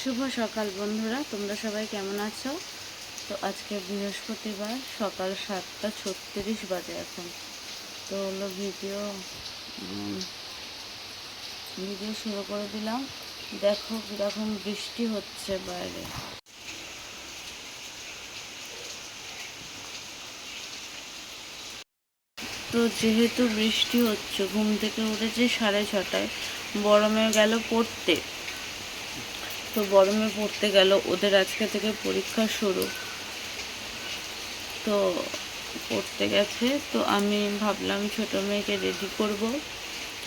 শুভ সকাল বন্ধুরা, তোমরা সবাই কেমন আছো? তো আজকে বৃহস্পতিবার সকাল 7:36 বাজে এখন। তো হলো ভিডিও শুরু করে দিলাম। দেখো কীরকম বৃষ্টি হচ্ছে বাইরে। তো যেহেতু বৃষ্টি হচ্ছে, ঘুম থেকে উঠেছে 6:30টায়। বড় মেয়ে গেল পড়তে। তো বড় মেয়ে পড়তে গেল, ওদের আজকে থেকে পরীক্ষা শুরু। তো পড়তে গেছে, তো আমি ভাবলাম ছোটো মেয়েকে রেডি করব,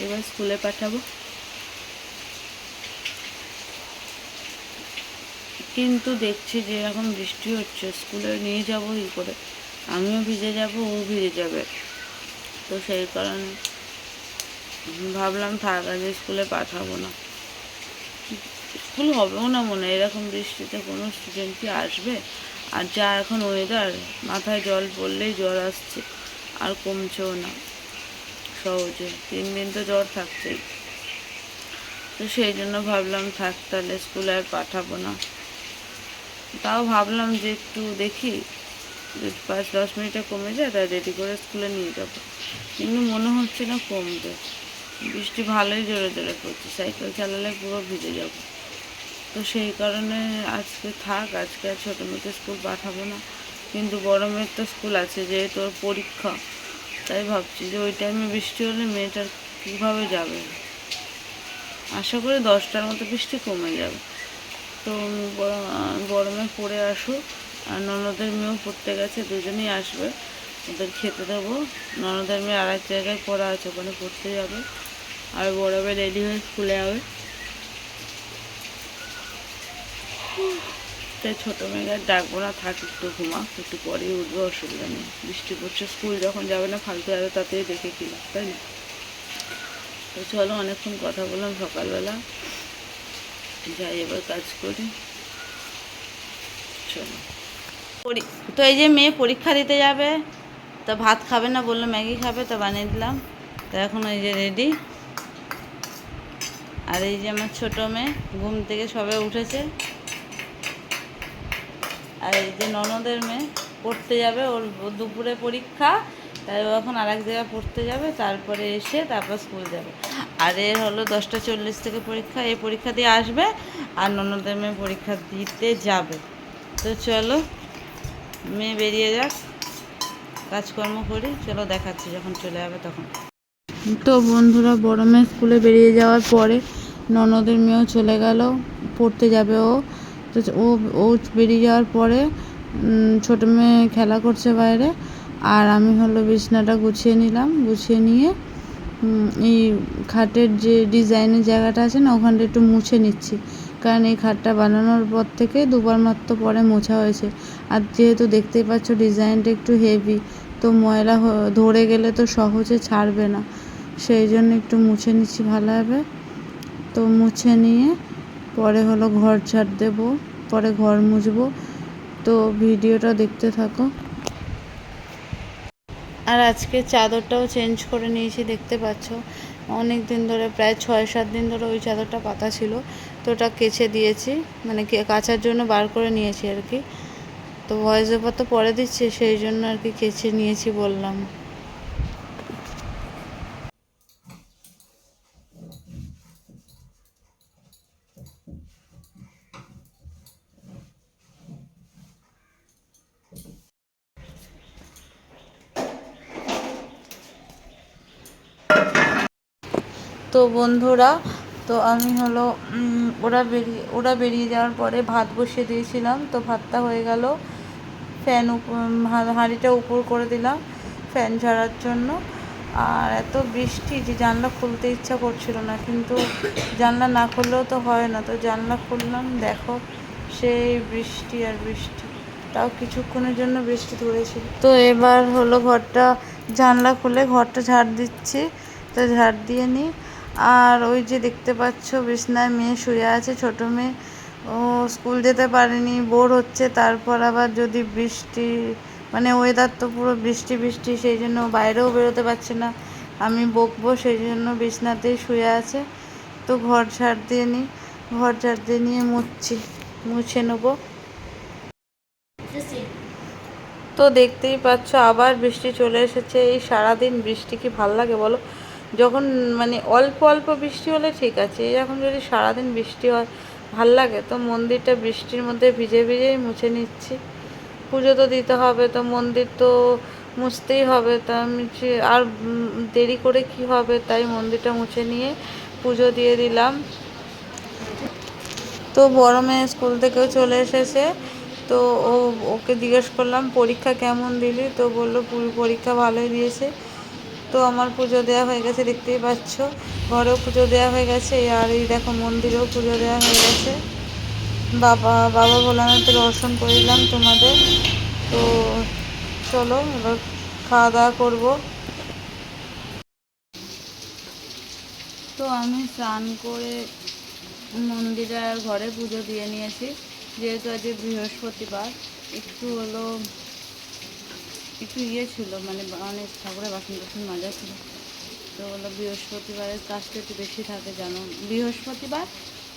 এবার স্কুলে পাঠাবো। কিন্তু দেখছি যে এরকম বৃষ্টি হচ্ছে, স্কুলে নিয়ে যাবো কী করে? আমিও ভিজে যাব, ও ভিজে যাবে। তো সেই কারণে ভাবলাম থাক, আজ স্কুলে পাঠাবো না। স্কুল হবেও না মনে হয়, এরকম বৃষ্টিতে কোনো স্টুডেন্ট কি আসবে? আর যা এখন ওয়েদার, মাথায় জল পড়লেই জ্বর আসছে, আর কমছেও না সহজে। 3 দিন তো জ্বর থাকছেই। তো সেই জন্য ভাবলাম থাক, তাহলে স্কুলে আর পাঠাবো না। তাও ভাবলাম যে একটু দেখি, যদি 5-10 মিনিটে কমে যায় তাই রেডি করে স্কুলে নিয়ে যাব। কিন্তু মনে হচ্ছে না কমবে। বৃষ্টি ভালোই জোরে জোরে পড়ছে, সাইকেল চালালে পুরো ভিজে যাব। তো সেই কারণে আজকে থাক, আজকে আর ছোটো মেয়েকে স্কুল পাঠাবো না। কিন্তু বড় মেয়ের তো স্কুল আছে, যেহেতু ওর পরীক্ষা, তাই ভাবছি যে ওই টাইমে বৃষ্টি হলে মেয়েটার কীভাবে যাবে। আশা করি 10টার মতো বৃষ্টি কমে যাবে। তো বড় মেয়ে পড়ে আসুক, আর ননদের মেয়েও পড়তে গেছে, দুজনেই আসবে। ওদের খেতে দেবো। ননদের মেয়ে আর এক জায়গায় পড়া আছে, ওখানে পড়তে যাবে। আর বড় মেয়ে রেডি হয়ে স্কুলে যাবে। তাই ছোটো মেয়েকে আর ডাকবো না, থাক একটু ঘুমা, একটু পরেই উঠবে, অসুবিধা নেই। বৃষ্টি পড়ছে, স্কুল যখন যাবে না ফালতু যাবে, তাতেই দেখে কী লাভ, তাই না? তো চলো, অনেকক্ষণ কথা বললাম সকালবেলা, যাই এবার কাজ করি। চলো। তো এই যে মেয়ে পরীক্ষা দিতে যাবে, তা ভাত খাবে না, বললো ম্যাগি খাবে, তা বানিয়ে দিলাম। তো এখন এই যে রেডি। আর এই যে আমার ছোটো মেয়ে ঘুম থেকে সবে উঠেছে। আর এই যে ননদের মেয়ে পড়তে যাবে, ওর দুপুরে পরীক্ষা, তাই ও এখন আর এক জায়গায় পড়তে যাবে, তারপরে এসে তারপর স্কুল যাবে। আর এর হলো 10:40 থেকে পরীক্ষা, এই পরীক্ষা দিয়ে আসবে, আর ননদের মেয়ে পরীক্ষা দিতে যাবে। তো চলো, মেয়ে বেরিয়ে যাক, কাজকর্ম করি। চলো, দেখাচ্ছি যখন চলে যাবে তখন। তো বন্ধুরা, বড় মেয়ে স্কুলে বেরিয়ে যাওয়ার পরে ননদের মেয়েও চলে গেল, পড়তে যাবে ও। তো ও বেরিয়ে যাওয়ার পরে ছোটো মেয়ে খেলা করছে বাইরে, আর আমি হলো বিছনাটা গুছিয়ে নিলাম। গুছিয়ে নিয়ে এই খাটের যে ডিজাইনের জায়গাটা আছে না, ওখানটা একটু মুছে নিচ্ছি। কারণ এই খাটটা বানানোর পর থেকে 2বার মাত্র পরে মোছা হয়েছে। আর যেহেতু দেখতেই পাচ্ছ ডিজাইনটা একটু হেভি, তো ময়লা ধরে গেলে তো সহজে ছাড়বে না, সেই জন্য একটু মুছে নিচ্ছি ভালোভাবে। তো মুছে নিয়ে পরে হলো ঘর ঝাড় দেবো, পরে ঘর মুছবো। তো ভিডিওটা দেখতে থাকো। আর আজকে চাদরটাও চেঞ্জ করে নিয়েছি, দেখতে পাচ্ছ। অনেক দিন ধরে, প্রায় 6-7 দিন ধরে ওই চাদরটা পাতা ছিল, তো ওটা কেচে দিয়েছি, মানে কাচার জন্য বার করে নিয়েছি আর কি। তো ভয়েস ওভার তো পরে দিচ্ছে, সেই জন্য আর কি কেচে নিয়েছি বললাম। তো বন্ধুরা, তো আমি হলো ওরা বেরিয়ে যাওয়ার পরে ভাত বসিয়ে দিয়েছিলাম, তো ভাতটা হয়ে গেল। ফ্যান হাঁড়িটা উপর করে দিলাম ফ্যান ঝাড়ার জন্য। আর এত বৃষ্টি যে জানলা খুলতে ইচ্ছা করছিল না, কিন্তু জানলা না খুললেও তো হয় না, তো জানলা খুললাম। দেখো, সেই বৃষ্টি আর বৃষ্টি, তাও কিছুক্ষণের জন্য বৃষ্টি ধরেছিল। তো এবার হলো জানলা খুলে ঘরটা ঝাড় দিচ্ছি। তো ঝাড় দিয়ে নিই। আর ওই যে দেখতে পাচ্ছ বিছনায় মেয়ে শুয়ে আছে, ছোটো মেয়ে। ও স্কুল যেতে পারেনি, বোর হচ্ছে। তারপর আবার যদি বৃষ্টি, মানে ওয়েদার তো পুরো বৃষ্টি বৃষ্টি, সেই জন্য বাইরেও বেরোতে পারছে না। আমি বকবো, সেই জন্য বিছনাতেই শুয়ে আছে। তো ঘর ঝাড় দিয়ে নিই। ঘর ঝাড় দিয়ে নিয়ে মুছে নেবো। তো দেখতেই পাচ্ছ আবার বৃষ্টি চলে এসেছে। এই সারাদিন বৃষ্টি কি ভাল লাগে বলো? যখন মানে অল্প অল্প বৃষ্টি হলে ঠিক আছে, এরকম যদি সারাদিন বৃষ্টি হয় ভাল লাগে? তো মন্দিরটা বৃষ্টির মধ্যে ভিজে ভিজেই মুছে নিচ্ছি। পুজো তো দিতে হবে, তো মন্দির তো মুছতেই হবে। তা আমি আর দেরি করে কি হবে, তাই মন্দিরটা মুছে নিয়ে পুজো দিয়ে দিলাম। তো বড় মেয়ে স্কুল থেকেও চলে এসেছে। তো ওকে জিজ্ঞেস করলাম পরীক্ষা কেমন দিলি, তো বললো পরীক্ষা ভালোই দিয়েছে। তো আমার পুজো দেওয়া হয়ে গেছে, দেখতেই পাচ্ছ। ঘরেও পুজো দেওয়া হয়ে গেছে, আর এই দেখো মন্দিরেও পুজো দেওয়া হয়ে গেছে। বাবা ভোলানাথের দর্শন করে দিলাম তোমাদের। তো চলো এবার খাওয়া দাওয়া করবো। তো আমি স্নান করে মন্দিরে আর ঘরে পুজো দিয়ে নিয়েছি। যেহেতু আজ বৃহস্পতিবার, একটু ছিল, মানে অনেক ঠাকুরের বাসন মাজা ছিল। তো বৃহস্পতিবারের কাজটা একটু বেশি থাকে জানো। বৃহস্পতিবার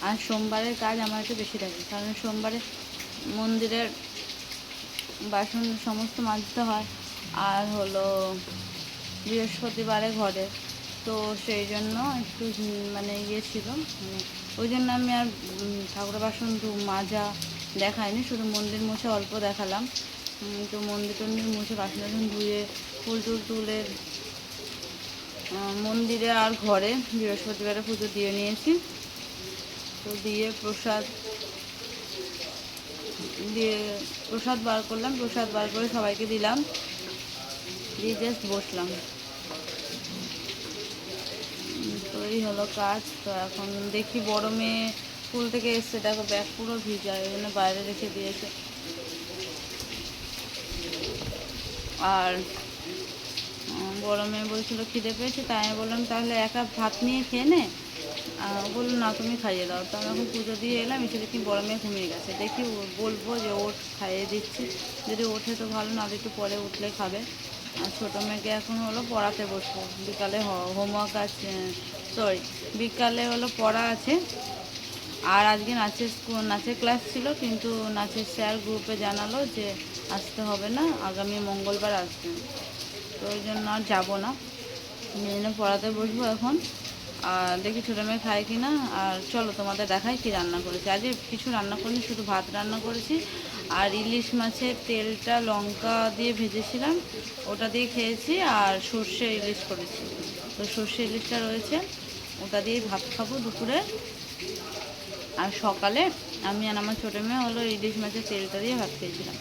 আর সোমবারের কাজ আমার একটু বেশি থাকে, কারণ সোমবারে মন্দিরের বাসন সমস্ত মাজতে হয়, আর বৃহস্পতিবারে ঘরে। তো সেই জন্য একটু মানে ছিল, মানে ওই জন্য আমি আর ঠাকুরের বাসন মাজা দেখাইনি, শুধু মন্দির মুছে অল্প দেখালাম। তো মন্দির টন্দির মুছে বাসন টাসন ধুয়ে ফুল টুল তুলে মন্দিরে আর ঘরে বৃহস্পতিবারে পুজো দিয়ে নিয়েছি। তো দিয়ে প্রসাদ বার করলাম, প্রসাদ বার করে সবাইকে দিলাম, দিয়ে জাস্ট বসলাম। তো এই হলো কাজ। তো এখন দেখি বড় মেয়ে স্কুল থেকে এসছে, দেখো ব্যাগ পুরো ভিজা, এই জন্য বাইরে রেখে দিয়েছে। আর বড় মেয়ে বলছিল খিদে পেয়েছে, তাই আমি বললাম তাহলে একা ভাত নিয়ে খেয়ে নে। বললো না তুমি খাইয়ে দাও। তো আমি এখন পুজো দিয়ে এলাম, এসে দেখি বড় মেয়ে ঘুমিয়ে গেছে। দেখি বলবো যে ওঠ, খাইয়ে দিচ্ছি, যদি ওঠে তো ভালো, না একটু পরে উঠলে খাবে। আর ছোটো মেয়েকে এখন পড়াতে বসবো, বিকালে হোমওয়ার্ক আছে, বিকালে পড়া আছে। আর আজকে নাচের ক্লাস ছিল, কিন্তু নাচের স্যার গ্রুপে জানালো যে আসতে হবে না, আগামী মঙ্গলবার আসবেন। তো ওই জন্য আর যাবো না, মেয়ে পড়াতে বসবো এখন। আর দেখি ছোটো মেয়ে খায় কি না। আর চলো তোমাদের দেখাই কি রান্না করেছি। আজকে কিছু রান্না করিনি, শুধু ভাত রান্না করেছি। আর ইলিশ মাছের তেলটা লঙ্কা দিয়ে ভেজেছিলাম, ওটা দিয়ে খেয়েছি। আর সর্ষে ইলিশ করেছি, তো সর্ষে ইলিশটা রয়েছে, ওটা দিয়েই ভাত খাবো দুপুরে। আর সকালে আমি আর আমার ছোটো মেয়ে ইলিশ মাছের তেলটা দিয়ে ভাত খেয়েছিলাম।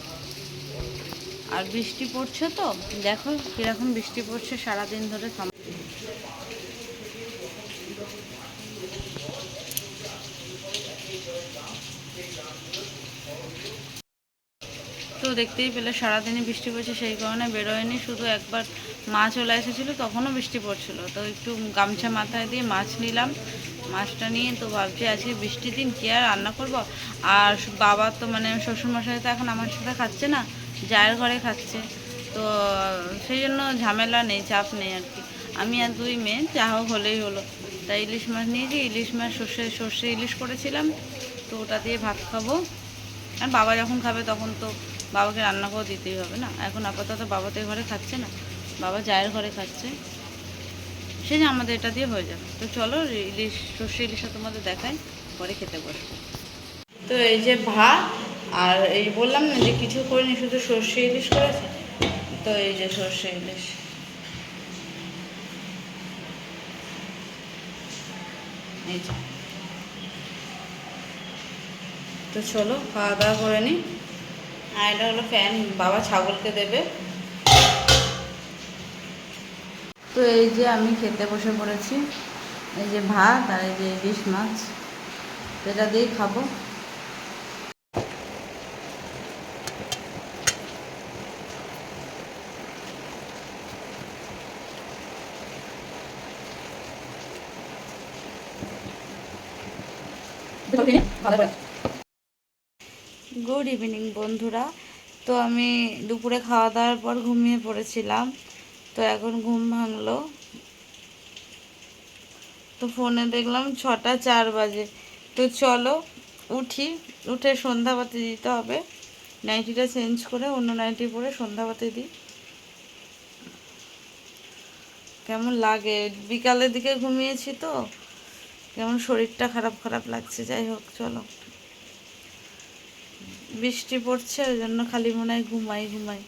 আর বৃষ্টি পড়ছে, তো দেখো কীরকম বৃষ্টি পড়ছে সারাদিন ধরে। তো দেখতেই পেলে সারাদিনই বৃষ্টি পড়ছে, সেই কারণে বেরোয়নি। শুধু একবার মা চলে এসেছিলো, তখনও বৃষ্টি পড়ছিল। তো একটু গামছা মাথায় দিয়ে মাছ নিলাম, মাছটা নিয়ে তো ভাবছি আজকে বৃষ্টির দিন কী আর রান্না করব। আর বাবা তো মানে শ্বশুরমশাই তো এখন আমার সাথে খাচ্ছে না, জায়ের ঘরে খাচ্ছে। তো সেই জন্য ঝামেলা নেই, চাপ নেই আর কি। আমি আর দুই মেয়ে যা হোক হলেই হলো। তাই ইলিশ মাছ নিয়েছি, ইলিশ মাছ সর্ষে ইলিশ করেছিলাম, তো ওটা দিয়ে ভাত খাবো। আর বাবা যখন খাবে তখন তো বাবাকে রান্না করে দিতেই হবে না। এখন আপাতত বাবা তো ঘরে খাচ্ছে না, বাবা জায়ের ঘরে খাচ্ছে, সেই যে আমাদের এটা দিয়ে হয়ে যাবে। তো চলো সর্ষে ইলিশটা তোমাদের দেখাই, পরে খেতে বসবো। তো এই যে ভাত, আর এই বললাম না যে কিছু করিনি, শুধু সর্ষে ইলিশ করেছি। তো এই যে সর্ষে ইলিশ, এই যে। তো চলো খাওয়া দাওয়া করে নিই। আর এটা ফ্যান, বাবা ছাগলকে দেবে। তো এই যে আমি খেতে বসে পড়েছি, এই যে ভাত আর এই যে ইলিশ মাছ, এটা দিয়েই খাবো। গুড ইভিনিং বন্ধুরা। তো আমি দুপুরে খাওয়া দাওয়ার পর ঘুমিয়ে পড়েছিলাম, তো এখন ঘুম ভাঙলো। তো ফোনে দেখলাম 6টা 4 বাজে। তো চলো উঠি, উঠে সন্ধ্যাবাতি দিতে হবে। নাইটিটা চেঞ্জ করে অন্য নাইটি পরে সন্ধ্যাবাতি দিই। কেমন লাগে, বিকালের দিকে ঘুমিয়েছি তো কেমন শরীরটা খারাপ খারাপ লাগছে। যাই হোক চলো, বৃষ্টি পড়ছে ওই জন্য খালি মনে হয় ঘুমাই ঘুমাই,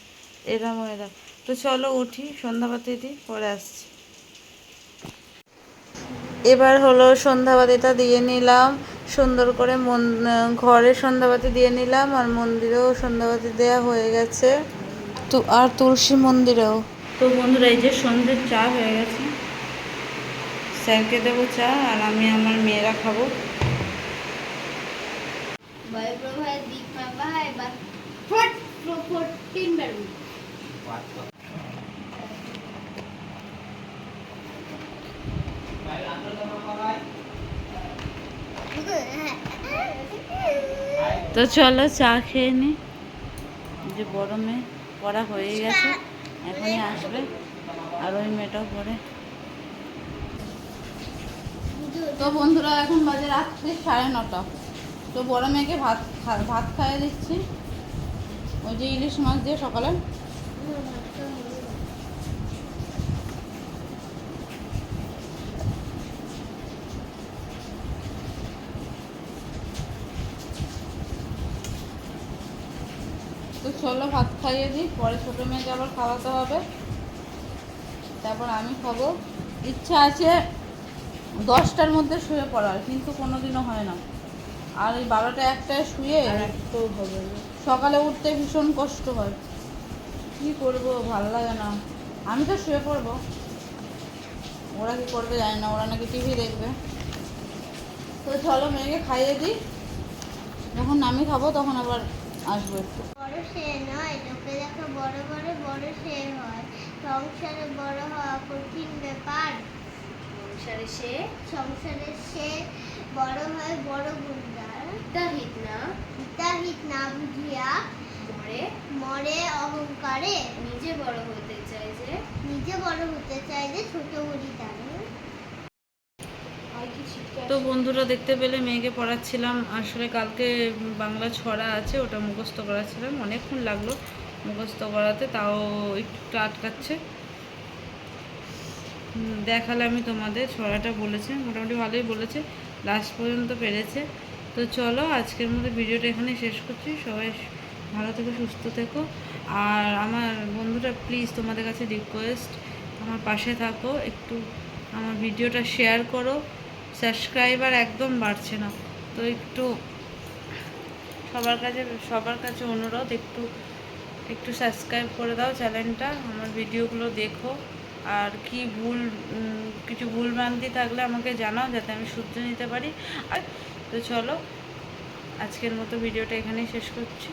এরম এরম। তো চলো উঠি, সন্ধ্যাবাতি দিই, পরে আসছি। এবার হলো সন্ধ্যাবাতিটা দিয়ে নিলাম সুন্দর করে, ঘরে সন্ধ্যাবাতি দিয়ে নিলাম, আর মন্দিরেও সন্ধ্যাবাতি দেওয়া হয়ে গেছে, তো আর তুলসী মন্দিরেও। তো বন্ধুরা এই যে সন্ধ্যের চা হয়ে গেছে, স্যারকে দেবো চা, আর আমি আমার মেয়েরা খাবো। তো চলো চা খেয়ে নি। যে বড় মেয়ে পড়া হয়ে গেছে, এখনই আসবে, আর ওই মেয়েটাও পড়ে। তো বন্ধুরা এখন বাজে রাত্রি 9:30। তো বড় মেয়েকে ভাত খাইয়ে দিচ্ছি, ওই যে ইলিশ মাছ দিয়ে সকালে। তো চলো ভাত খাইয়ে দিই, পরে ছোটো মেয়েকে আবার খাওয়াতে হবে, তারপর আমি খাবো। ইচ্ছা আছে 10টার মধ্যে শুয়ে পড়ার, কিন্তু কোনোদিনও হয় না। আর এই 12টা 1টায় শুয়ে হবে, সকালে উঠতে ভীষণ কষ্ট হয়। কি করব, ভালো লাগে না। আমি তো শুয়ে পড়বো, ওরা কি করবে জানি না, ওরা নাকি টিভি দেখবে। তো চলো মেয়েকে খাইয়ে দিই, যখন আমি খাবো তখন আবার আসবো একটু। বড় সে নয়, লোকে দেখো বড় বড়, বড় সে হয়। সংসারে বড় হওয়া কঠিন ব্যাপার। সংসারে সে বড় হয় বড় গুণদার। হিতাহিত না বুঝিয়া মরে মরে অহংকারে। নিজে বড় হতে চাই যে ছোট বড়ি তারে। তো বন্ধুরা দেখতে পেলে মেয়েকে পড়াচ্ছিলাম, আসলে কালকে বাংলা ছড়া আছে, ওটা মুখস্থ করাচ্ছিলাম, অনেকক্ষণ লাগলো মুখস্থ করাতে, তাও একটু আটকাচ্ছে। দেখালে আমি তোমাদের, ছড়াটা বলেছে মোটামুটি ভালোই বলেছে, লাস্ট পর্যন্ত পেরেছে। তো চলো আজকের মতো ভিডিওটা এখানে শেষ করছি। সবাই ভালো থেকো, সুস্থ থেকো, আর আমার বন্ধুরা প্লিজ তোমাদের কাছে রিকোয়েস্ট, আমার পাশে থাকো, একটু আমার ভিডিওটা শেয়ার করো। সাবস্ক্রাইবার একদম বাড়ছে না, তো একটু সবার কাছে অনুরোধ, একটু একটু সাবস্ক্রাইব করে দাও চ্যানেলটা, আমার ভিডিওগুলো দেখো। আর কি কিছু ভুলভ্রান্তি থাকলে আমাকে জানাও, যাতে আমি শুধরে নিতে পারি। আর তো চলো আজকের মতো ভিডিওটা এখানেই শেষ করছি।